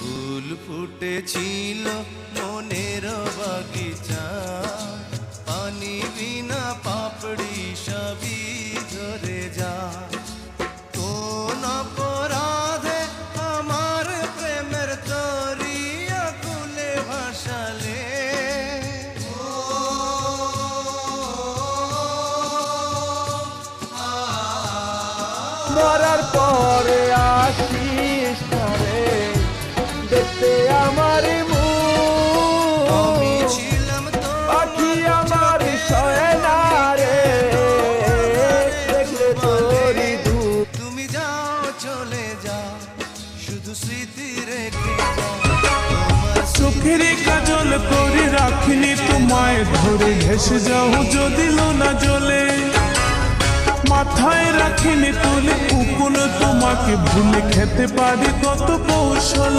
ফুল ফুটেছিল মনের বাগিচা, পানি বিনা পাপড়ি সবই ঝরে যায়। কোন অপরাধে আমার প্রেমের তরি আকুলে ভাসালে, মরার পরে আসিস না রে দেখতে আমার মুখ। আমি ছিলাম তো পাখি আমার সয় না রে দেখলে তোরি দুঃখ। তুমি যাও চলে যাও, শুধু স্মৃতি রেখে যাও। তোমার চোখের কাজল করে রাখিনি তোমায়, ধরে ভেসে যাও যদি লোনা জলে। মাথায় রাখিনি তুলে উকুন তোমাকে ভুলে খেতে পারি কত কৌশল।